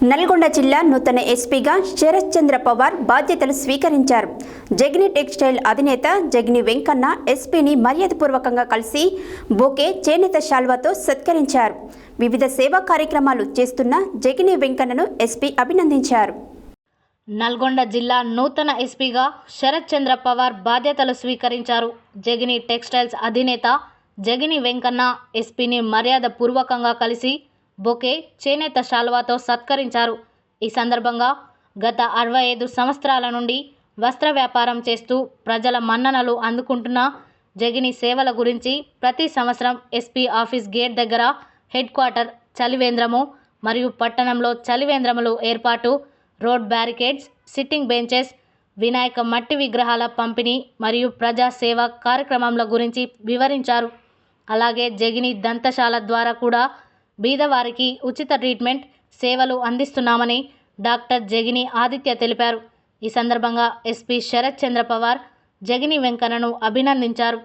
నల్గొండ జిల్లా నూతన ఎస్పీగా శరత్ చంద్ర పవార్ బాధ్యతలు స్వీకరించారు. జగిని టెక్స్టైల్ అధినేత జగిని వెంకన్న ఎస్పీని మర్యాదపూర్వకంగా కలిసి బొకే చేనేత శాల్వాతో సత్కరించారు. వివిధ సేవా కార్యక్రమాలు చేస్తున్న జగిని వెంకన్నను ఎస్పీ అభినందించారు. నల్గొండ జిల్లా నూతన ఎస్పీగా శరత్ చంద్ర పవార్ బాధ్యతలు స్వీకరించారు. జగిని టెక్స్టైల్స్ అధినేత జగిని వెంకన్న ఎస్పీని మర్యాదపూర్వకంగా కలిసి బొకే చేనేత శాల్వాతో సత్కరించారు. ఈ సందర్భంగా గత 65 సంవత్సరాల నుండి వస్త్ర వ్యాపారం చేస్తూ ప్రజల మన్ననలు అందుకుంటున్న జగిని సేవల గురించి ప్రతి సంవత్సరం ఎస్పీ ఆఫీస్ గేట్ దగ్గర హెడ్ క్వార్టర్ చలివేంద్రము మరియు పట్టణంలో చలివేంద్రములు ఏర్పాటు, road barricades, sitting benches, Vinayaka మట్టి విగ్రహాల పంపిణీ మరియు ప్రజా సేవ కార్యక్రమాల గురించి వివరించారు. అలాగే జగిని దంతశాల ద్వారా కూడా బీదవారికి ఉచిత ట్రీట్మెంట్ సేవలు అందిస్తున్నామని డాక్టర్ జగిని ఆదిత్య తెలిపారు. ఈ సందర్భంగా ఎస్పీ శరత్ చంద్ర పవార్ జగిని వెంకన్నను అభినందించారు.